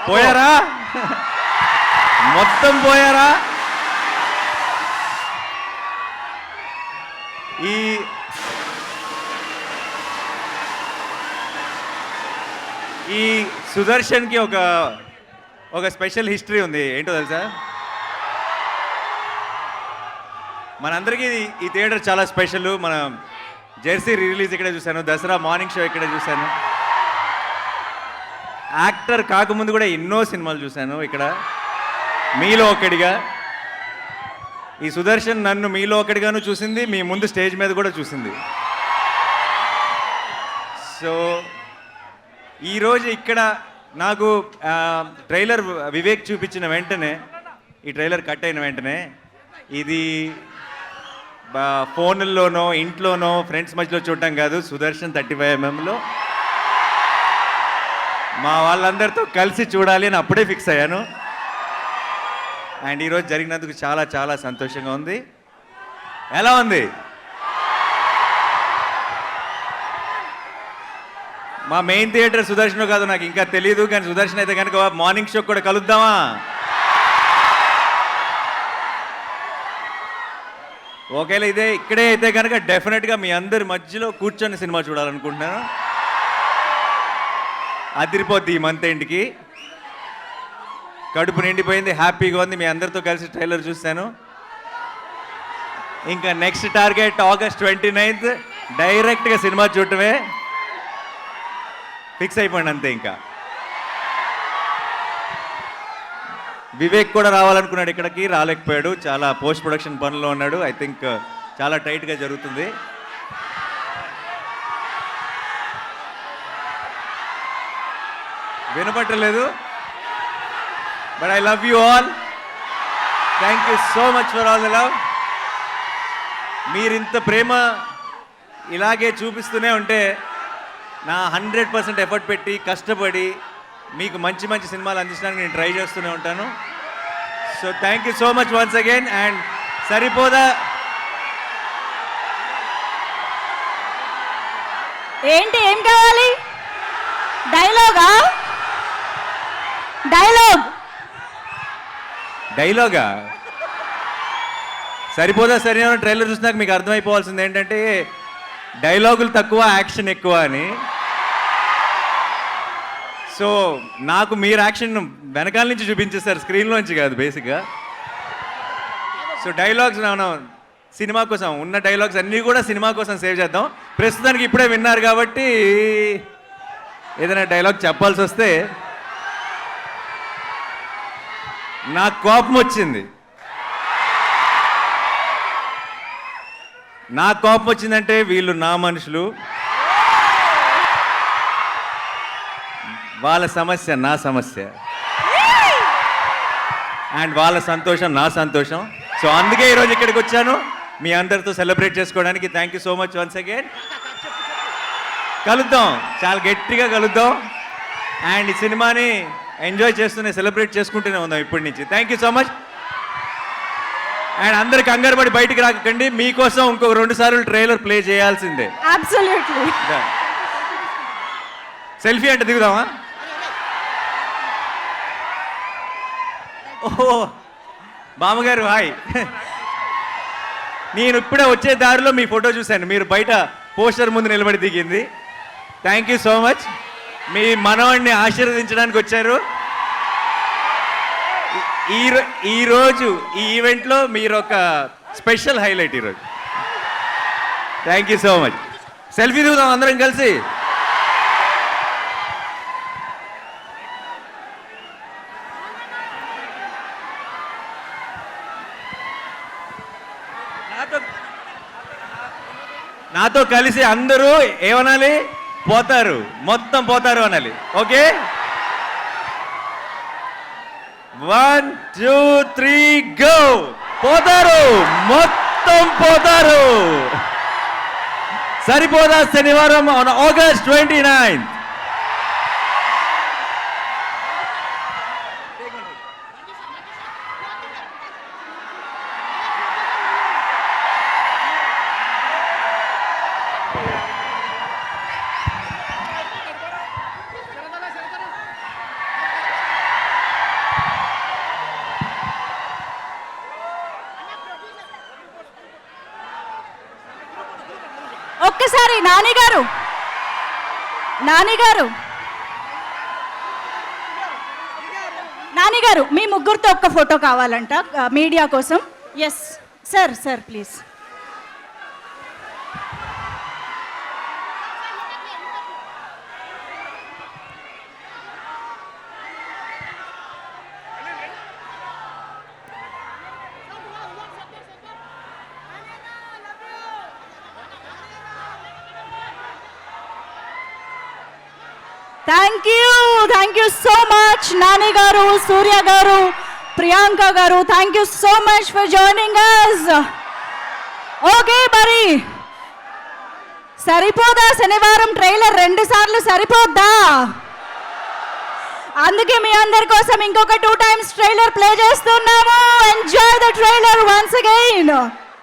పోయారా? మొత్తం పోయారా? ఈ ఈ సుదర్శన్కి ఒక స్పెషల్ హిస్టరీ ఉంది. ఏంటో తెలుసా? మనందరికీ ఈ థియేటర్ చాలా స్పెషల్. మన జెర్సీ రిలీజ్ ఇక్కడే చూశాను, దసరా మార్నింగ్ షో ఇక్కడే చూశాను, యాక్టర్ కాకముందు కూడా ఎన్నో సినిమాలు చూశాను ఇక్కడ. మీలో ఒకడిగా ఈ సుదర్శన్ నన్ను మీలో ఒకటిగాను చూసింది, మీ ముందు స్టేజ్ మీద కూడా చూసింది. సో ఈరోజు ఇక్కడ నాకు ట్రైలర్ వివేక్ చూపించిన వెంటనే, ఈ ట్రైలర్ కట్ అయిన వెంటనే, ఇది ఫోన్లోనో ఇంట్లోనో ఫ్రెండ్స్ మధ్యలో చూడటం కాదు, సుదర్శన్ 35mmలో మా వాళ్ళందరితో కలిసి చూడాలి అని అప్పుడే ఫిక్స్ అయ్యాను. అండ్ ఈరోజు జరిగినందుకు చాలా చాలా సంతోషంగా ఉంది. ఎలా ఉంది? మా మెయిన్ థియేటర్ సుదర్శన్ కాదు నాకు ఇంకా తెలియదు, కానీ సుదర్శన్ అయితే కనుక మార్నింగ్ షో కూడా కలుద్దామా? ఒకవేళ ఇక్కడే అయితే కనుక డెఫినెట్గా మీ అందరి మధ్యలో కూర్చొని సినిమా చూడాలనుకుంటున్నాను. అదిరిపోద్ది ఈ మంత్ ఎండ్కి. కడుపు నిండిపోయింది, హ్యాపీగా ఉంది. మీ అందరితో కలిసి ట్రైలర్ చూశాను. ఇంకా నెక్స్ట్ టార్గెట్ August 29th డైరెక్ట్గా సినిమా చూడటమే. ఫిక్స్ అయిపోయింది అంతే. ఇంకా వివేక్ కూడా రావాలనుకున్నాడు ఇక్కడికి, రాలేకపోయాడు. చాలా పోస్ట్ ప్రొడక్షన్ పనుల్లో ఉన్నాడు. ఐ థింక్ చాలా టైట్గా జరుగుతుంది. వినపట్టలేదు, but I love you all. Thank you so much for all the love. మీరింత ప్రేమ ఇలాగే చూపిస్తూనే ఉంటే నా 100% ఎఫర్ట్ పెట్టి కష్టపడి మీకు మంచి మంచి సినిమాలు అందించడానికి నేను ట్రై చేస్తూనే ఉంటాను. So thank you so much once again. And సరిపోదా? ఏంటి, ఏం కావాలి? డైలాగా? డైలాగా సరిపోదా? సరైన ట్రైలర్ చూసినాక మీకు అర్థమైపోవాల్సింది ఏంటంటే డైలాగులు తక్కువ, యాక్షన్ ఎక్కువ అని. సో నాకు మీరు యాక్షన్ వెనకాల నుంచి చూపించేస్తారు, స్క్రీన్లోంచి కాదు బేసిక్గా. సో డైలాగ్స్ మనం సినిమా కోసం ఉన్న డైలాగ్స్ అన్నీ కూడా సినిమా కోసం సేవ్ చేద్దాం. ప్రస్తుతానికి ఇప్పుడే విన్నారు కాబట్టి ఏదైనా డైలాగ్ చెప్పాల్సి వస్తే నాకు కోపం వచ్చింది. నాకు కోపం వచ్చిందంటే వీళ్ళు నా మనుషులు, వాళ్ళ సమస్య నా సమస్య, అండ్ వాళ్ళ సంతోషం నా సంతోషం. సో అందుకే ఈరోజు ఇక్కడికి వచ్చాను మీ అందరితో సెలబ్రేట్ చేసుకోవడానికి. Thank you so much once again. కలుద్దాం, చాలా గట్టిగా కలుద్దాం. అండ్ ఈ సినిమాని ఎంజాయ్ చేస్తూనే సెలబ్రేట్ చేసుకుంటూనే ఉందాం ఇప్పటి నుంచి. Thank you so much. And అందరికి కంగారు పడి బయటికి రాకండి, మీకోసం ఇంకొక 2 సార్లు ట్రైలర్ ప్లే చేయాల్సిందే. అబ్సల్యూట్లీ. సెల్ఫీ అంటే దిగుదామా? ఓహో బామ్మగారు హాయ్. నేను ఇప్పుడే వచ్చే దారిలో మీ ఫోటో చూశాను, మీరు బయట పోస్టర్ ముందు నిలబడి దిగింది. Thank you so much. మీ మనవాడిని ఆశీర్వదించడానికి వచ్చారు. ఈరోజు ఈ ఈవెంట్లో మీరు ఒక స్పెషల్ హైలైట్ ఈరోజు. Thank you so much. Selfie దిగుదాం అందరం కలిసి. నాతో కలిసి అందరూ ఏమనాలి? పోతారు, మొత్తం పోతారు అనాలి. Okay, 1 2 3 go. పోతారు, మొత్తం పోతారు. సరిపోదా శనివారం on August 29th. ఒక్కసారి నానిగారు మీ ముగ్గురితో ఒక్క ఫోటో కావాలంట మీడియా కోసం. Yes sir please. Thank you so much Nani garu, Surya garu, Priyanka garu, thank you so much for joining us. Okay మరి సరిపోదా? శనివారం ట్రైలర్ 2 సార్లు సరిపోద్దా? అందుకే మీ అందరి కోసం ఇంకొక 2 times ట్రైలర్ ప్లే చేస్తున్నాము. Enjoy the trailer once again.